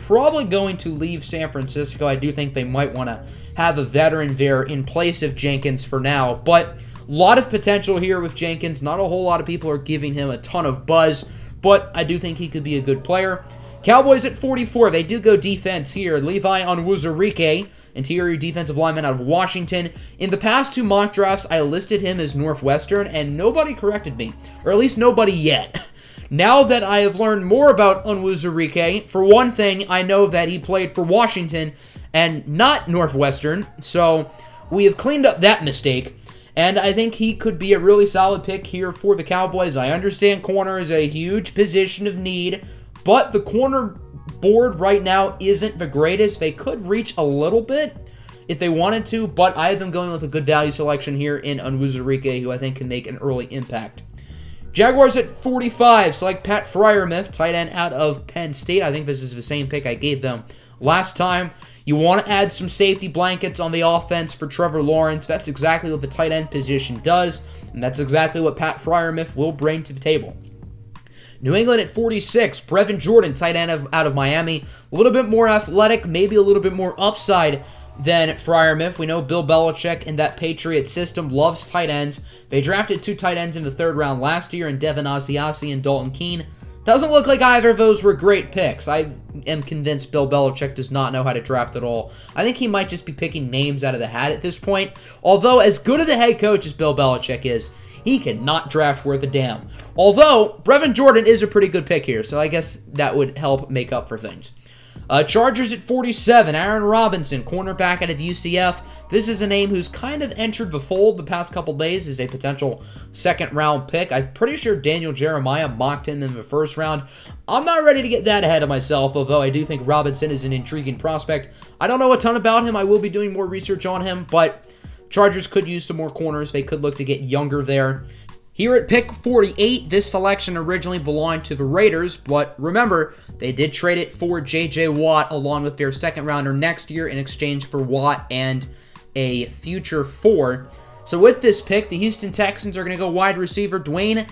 probably going to leave San Francisco. I do think they might want to have a veteran there in place of Jenkins for now, but a lot of potential here with Jenkins. Not a whole lot of people are giving him a ton of buzz, but I do think he could be a good player. Cowboys at 44. They do go defense here. Levi Onwuzurike, interior defensive lineman out of Washington. In the past 2 mock drafts, I listed him as Northwestern, and nobody corrected me, or at least nobody yet. Now that I have learned more about Onwuzurike, for one thing, I know that he played for Washington and not Northwestern, so we have cleaned up that mistake, and I think he could be a really solid pick here for the Cowboys. I understand corner is a huge position of need, but the corner board right now isn't the greatest. They could reach a little bit if they wanted to, but I have them going with a good value selection here in Onwuzurike, who I think can make an early impact. Jaguars at 45, select Pat Freiermuth, tight end out of Penn State. I think this is the same pick I gave them last time. You want to add some safety blankets on the offense for Trevor Lawrence. That's exactly what the tight end position does, and that's exactly what Pat Freiermuth will bring to the table. New England at 46, Brevin Jordan, tight end out of Miami. A little bit more athletic, maybe a little bit more upside than Freiermuth. We know Bill Belichick and that Patriot system loves tight ends. They drafted 2 tight ends in the 3rd round last year in Devin Asiasi and Dalton Keene. Doesn't look like either of those were great picks. I am convinced Bill Belichick does not know how to draft at all. I think he might just be picking names out of the hat at this point. Although, as good of a head coach as Bill Belichick is, he cannot draft worth a damn. Although, Brevin Jordan is a pretty good pick here, so I guess that would help make up for things. Chargers at 47, Aaron Robinson, cornerback out of UCF. This is a name who's kind of entered the fold the past couple days as a potential 2nd-round pick. I'm pretty sure Daniel Jeremiah mocked him in the 1st round. I'm not ready to get that ahead of myself, although I do think Robinson is an intriguing prospect. I don't know a ton about him. I will be doing more research on him, but Chargers could use some more corners. They could look to get younger there. Here at pick 48, this selection originally belonged to the Raiders, but remember, they did trade it for J.J. Watt along with their 2nd-rounder next year in exchange for Watt and a future 4. So with this pick, the Houston Texans are going to go wide receiver Dwayne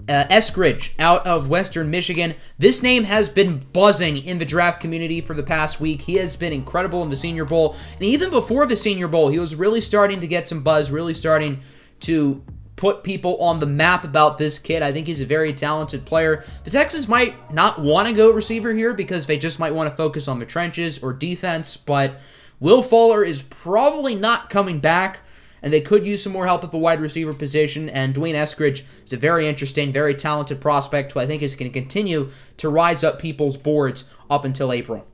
Eskridge out of Western Michigan. This name has been buzzing in the draft community for the past week. He has been incredible in the Senior Bowl, and even before the Senior Bowl, he was really starting to get some buzz, really starting to put people on the map about this kid. I think he's a very talented player. The Texans might not want to go receiver here because they just might want to focus on the trenches or defense, but Will Fuller is probably not coming back, and they could use some more help at the wide receiver position, and Dwayne Eskridge is a very interesting, very talented prospect who I think is going to continue to rise up people's boards up until April.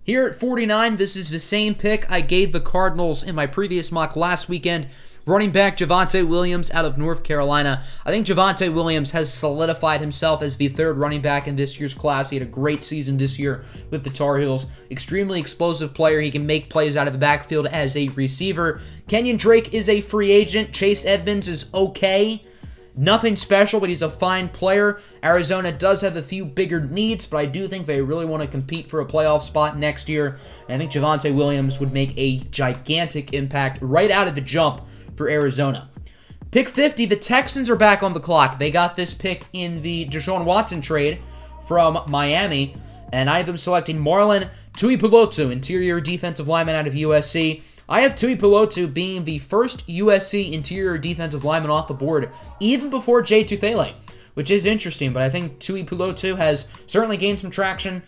Here at 49, this is the same pick I gave the Cardinals in my previous mock last weekend. Running back Javonte Williams out of North Carolina. I think Javonte Williams has solidified himself as the third running back in this year's class. He had a great season this year with the Tar Heels. Extremely explosive player. He can make plays out of the backfield as a receiver. Kenyon Drake is a free agent. Chase Edmonds is okay. Nothing special, but he's a fine player. Arizona does have a few bigger needs, but I do think they really want to compete for a playoff spot next year. And I think Javonte Williams would make a gigantic impact right out of the jump for Arizona. Pick 50, the Texans are back on the clock. They got this pick in the Deshaun Watson trade from Miami, and I have them selecting Marlon Tuipulotu, interior defensive lineman out of USC. I have Tuipulotu being the first USC interior defensive lineman off the board, even before Jay Tufele, which is interesting, but I think Tuipulotu has certainly gained some traction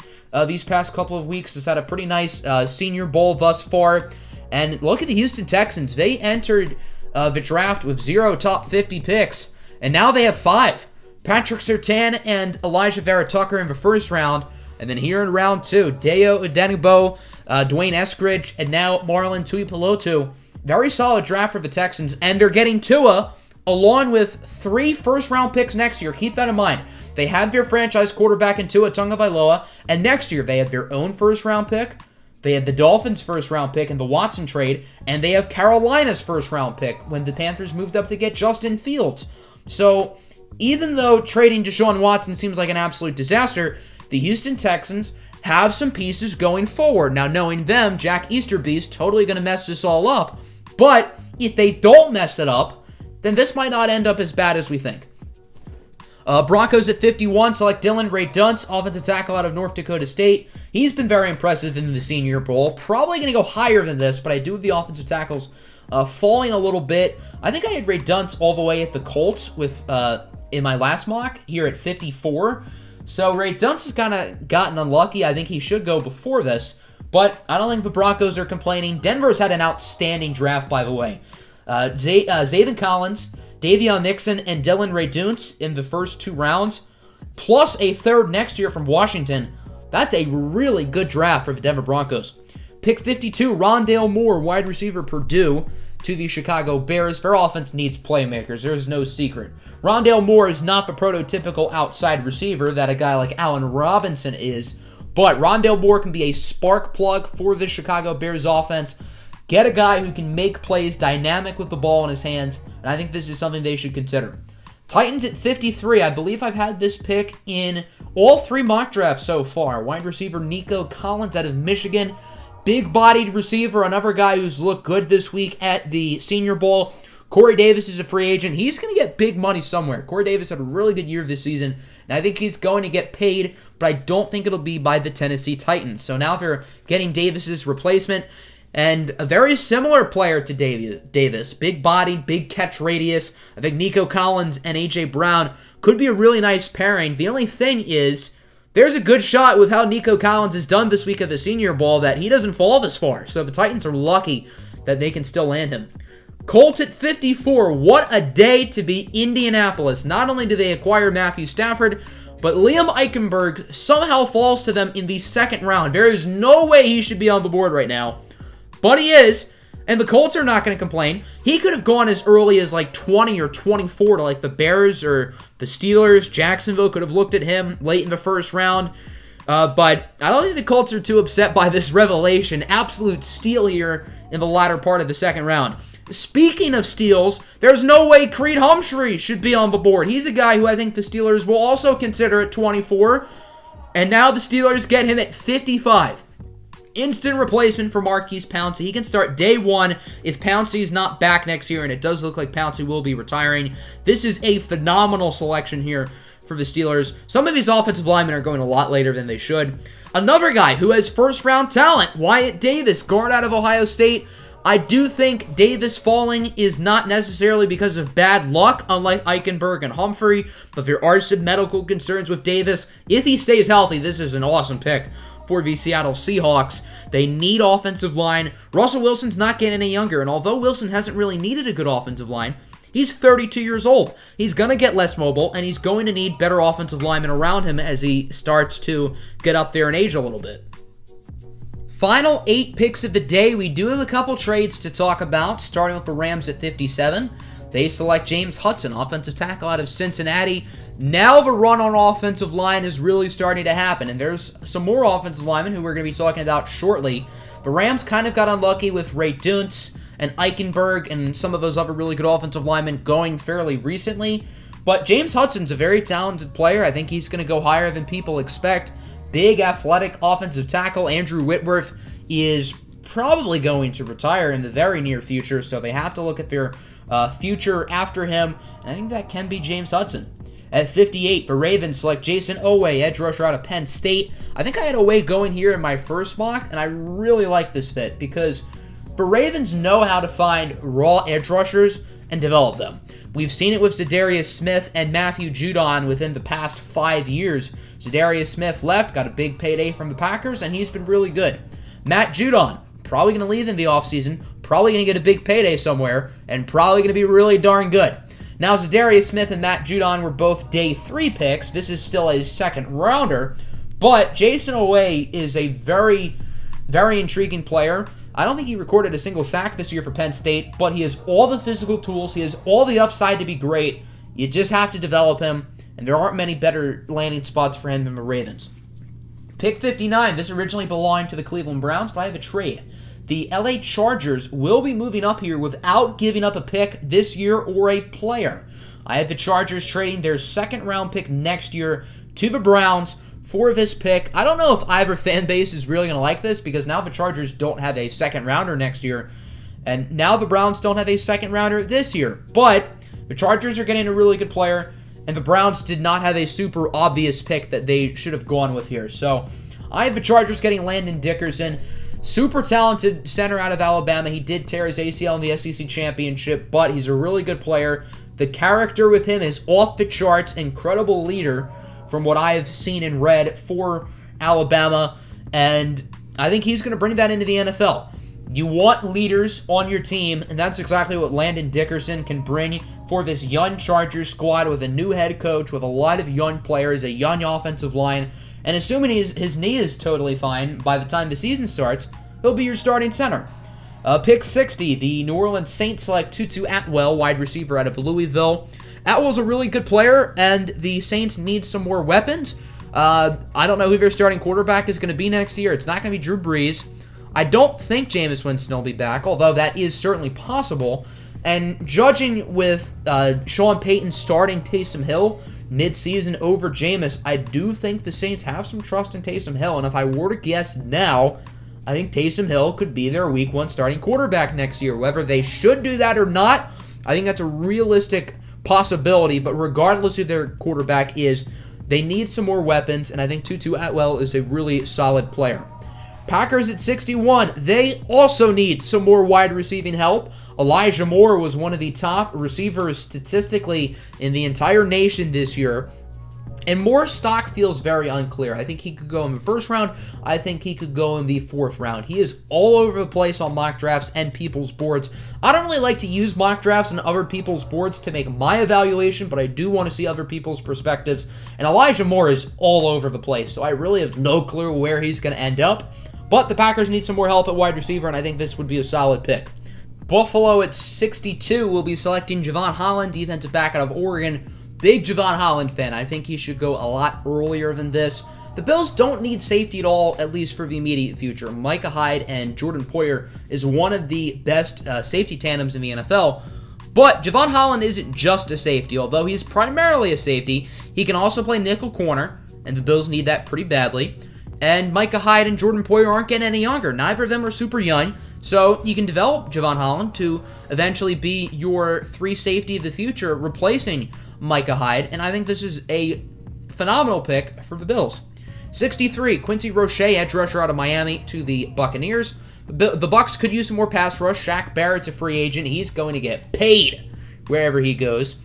these past couple of weeks. Has had a pretty nice Senior Bowl thus far. And look at the Houston Texans. They entered the draft with 0 top 50 picks, and now they have 5. Patrick Surtain and Elijah Vera Tucker in the first round, and then here in round 2, Dayo Odenigbo, Dwayne Eskridge, and now Marlon Tuipulotu. Very solid draft for the Texans, and they're getting Tua along with 3 first-round picks next year. Keep that in mind. They have their franchise quarterback in Tua Tagovailoa, and next year they have their own first-round pick. They have the Dolphins' first-round pick in the Watson trade, and they have Carolina's first-round pick when the Panthers moved up to get Justin Fields. So, even though trading Deshaun Watson seems like an absolute disaster, the Houston Texans have some pieces going forward. Now, knowing them, Jack Easterby's totally going to mess this all up, but if they don't mess it up, then this might not end up as bad as we think. Broncos at 51 select Dylan Ray-Dunce, offensive tackle out of North Dakota State. He's been very impressive in the Senior Bowl. Probably going to go higher than this, but I do have the offensive tackles falling a little bit. I think I had Ray-Dunce all the way at the Colts with in my last mock here at 54. So Ray-Dunce has kind of gotten unlucky. I think he should go before this, but I don't think the Broncos are complaining. Denver's had an outstanding draft, by the way. Zaven Collins, Davion Nixon, and Dylan Ray-Dunce in the first 2 rounds, plus a third next year from Washington. That's a really good draft for the Denver Broncos. Pick 52, Rondale Moore, wide receiver, Purdue, to the Chicago Bears. Their offense needs playmakers. There's no secret. Rondale Moore is not the prototypical outside receiver that a guy like Allen Robinson is, but Rondale Moore can be a spark plug for the Chicago Bears offense. Get a guy who can make plays dynamic with the ball in his hands, and I think this is something they should consider. Titans at 53. I believe I've had this pick in all 3 mock drafts so far. Wide receiver Nico Collins out of Michigan. Big-bodied receiver, another guy who's looked good this week at the Senior Bowl. Corey Davis is a free agent. He's going to get big money somewhere. Corey Davis had a really good year this season, and I think he's going to get paid, but I don't think it'll be by the Tennessee Titans. So now they're getting Davis's replacement. And a very similar player to Davis. Big body, big catch radius. I think Nico Collins and A.J. Brown could be a really nice pairing. The only thing is, there's a good shot with how Nico Collins has done this week at the Senior Bowl that he doesn't fall this far. So the Titans are lucky that they can still land him. Colts at 54. What a day to be Indianapolis. Not only do they acquire Matthew Stafford, but Liam Eichenberg somehow falls to them in the 2nd round. There is no way he should be on the board right now. But he is, and the Colts are not going to complain. He could have gone as early as like 20 or 24 to like the Bears or the Steelers. Jacksonville could have looked at him late in the 1st round. But I don't think the Colts are too upset by this revelation. Absolute steal here in the latter part of the 2nd round. Speaking of steals, there's no way Creed Humphrey should be on the board. He's a guy who I think the Steelers will also consider at 24. And now the Steelers get him at 55. Instant replacement for Marquise Pouncey. He can start day 1 if Pouncey's not back next year, and it does look like Pouncey will be retiring. This is a phenomenal selection here for the Steelers. Some of these offensive linemen are going a lot later than they should. Another guy who has 1st-round talent, Wyatt Davis, guard out of Ohio State. I do think Davis falling is not necessarily because of bad luck, unlike Eichenberg and Humphrey, but if there are some medical concerns with Davis, if he stays healthy, this is an awesome pick for the Seattle Seahawks. They need offensive line. Russell Wilson's not getting any younger, and although Wilson hasn't really needed a good offensive line, he's 32 years old. He's going to get less mobile, and he's going to need better offensive linemen around him as he starts to get up there in age a little bit. Final 8 picks of the day. We do have a couple trades to talk about, starting with the Rams at 57. They select James Hudson, offensive tackle out of Cincinnati. Now the run on offensive line is really starting to happen, and there's some more offensive linemen who we're going to be talking about shortly. The Rams kind of got unlucky with Ray Duntz and Eichenberg and some of those other really good offensive linemen going fairly recently. But James Hudson's a very talented player. I think he's going to go higher than people expect. Big, athletic offensive tackle. Andrew Whitworth is probably going to retire in the very near future, so they have to look at their future after him, and I think that can be James Hudson. At 58, the Ravens select Jason Owe, edge rusher out of Penn State. I think I had Owe going here in my first mock, and I really like this fit because the Ravens know how to find raw edge rushers and develop them. We've seen it with Zadarius Smith and Matthew Judon within the past 5 years. Zadarius Smith left, got a big payday from the Packers, and he's been really good. Matt Judon, probably going to leave in the offseason, probably going to get a big payday somewhere, and probably going to be really darn good. Now, Zadarius Smith and Matt Judon were both day 3 picks. This is still a second rounder, but Jason Owe is a very, very intriguing player. I don't think he recorded a single sack this year for Penn State, but he has all the physical tools. He has all the upside to be great. You just have to develop him, and there aren't many better landing spots for him than the Ravens. Pick 59. This originally belonged to the Cleveland Browns, but I have a trade. The LA Chargers will be moving up here without giving up a pick this year or a player. I have the Chargers trading their second-round pick next year to the Browns for this pick. I don't know if either fan base is really going to like this because now the Chargers don't have a second-rounder next year, and now the Browns don't have a second-rounder this year. But the Chargers are getting a really good player, and the Browns did not have a super obvious pick that they should have gone with here. So I have the Chargers getting Landon Dickerson. Super talented center out of Alabama. He did tear his ACL in the SEC Championship, but he's a really good player. The character with him is off the charts. Incredible leader from what I have seen and read for Alabama, and I think he's going to bring that into the NFL. You want leaders on your team, and that's exactly what Landon Dickerson can bring for this young Chargers squad with a new head coach, with a lot of young players, a young offensive line. And assuming his knee is totally fine by the time the season starts, he'll be your starting center. Pick 60, the New Orleans Saints select Tutu Atwell, wide receiver out of Louisville. Atwell's a really good player, and the Saints need some more weapons. I don't know who their starting quarterback is going to be next year. It's not going to be Drew Brees. I don't think Jameis Winston will be back, although that is certainly possible. And judging with Sean Payton starting Taysom Hill mid-season over Jameis, I do think the Saints have some trust in Taysom Hill, and if I were to guess now, I think Taysom Hill could be their Week 1 starting quarterback next year. Whether they should do that or not, I think that's a realistic possibility, but regardless who their quarterback is, they need some more weapons, and I think Tutu Atwell is a really solid player. Packers at 61, they also need some more wide receiving help. Elijah Moore was one of the top receivers statistically in the entire nation this year. And Moore's stock feels very unclear. I think he could go in the first round. I think he could go in the 4th round. He is all over the place on mock drafts and people's boards. I don't really like to use mock drafts and other people's boards to make my evaluation, but I do want to see other people's perspectives. And Elijah Moore is all over the place, so I really have no clue where he's going to end up. But the Packers need some more help at wide receiver, and I think this would be a solid pick. Buffalo at 62 will be selecting Javon Holland, defensive back out of Oregon. Big Javon Holland fan. I think he should go a lot earlier than this. The Bills don't need safety at all, at least for the immediate future. Micah Hyde and Jordan Poyer is one of the best safety tandems in the NFL. But Javon Holland isn't just a safety. Although he's primarily a safety, he can also play nickel corner, and the Bills need that pretty badly. And Micah Hyde and Jordan Poyer aren't getting any younger. Neither of them are super young. So you can develop Javon Holland to eventually be your 3 safety of the future, replacing Micah Hyde. And I think this is a phenomenal pick for the Bills. 63, Quincy Roche, edge rusher out of Miami to the Buccaneers. The Bucks could use some more pass rush. Shaq Barrett's a free agent. He's going to get paid wherever he goes.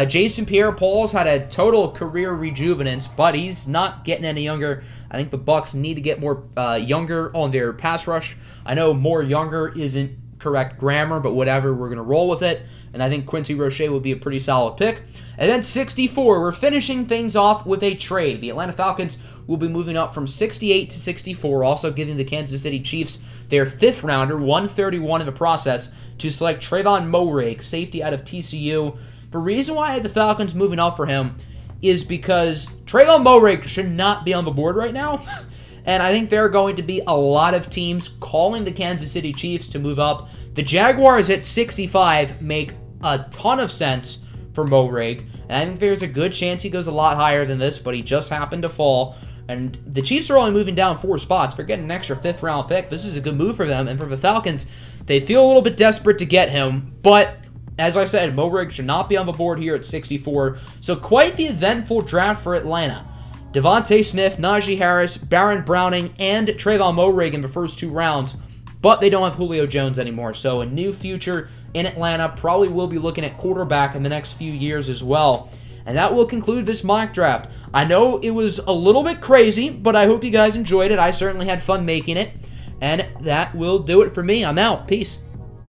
Jason Pierre-Paul's had a total career rejuvenance, but he's not getting any younger. I think the Bucks need to get more younger on their pass rush. I know more younger isn't correct grammar, but whatever, we're going to roll with it. And I think Quincy Roche will be a pretty solid pick. And then 64, we're finishing things off with a trade. The Atlanta Falcons will be moving up from 68 to 64, also giving the Kansas City Chiefs their 5th rounder, 131 in the process, to select Trayvon Moehrig, safety out of TCU. The reason why I had the Falcons moving up for him is because Trayvon Moehrig should not be on the board right now. And I think there are going to be a lot of teams calling the Kansas City Chiefs to move up. The Jaguars at 65 make a ton of sense for Moehrig. And I think there's a good chance he goes a lot higher than this, but he just happened to fall. And the Chiefs are only moving down 4 spots. They're getting an extra 5th round pick. This is a good move for them. And for the Falcons, they feel a little bit desperate to get him. But as I said, Moehrig should not be on the board here at 64. So quite the eventful draft for Atlanta. Devontae Smith, Najee Harris, Baron Browning, and Trayvon Moehrig in the first 2 rounds. But they don't have Julio Jones anymore. So a new future in Atlanta. Probably will be looking at quarterback in the next few years as well. And that will conclude this mock draft. I know it was a little bit crazy, but I hope you guys enjoyed it. I certainly had fun making it. And that will do it for me. I'm out. Peace.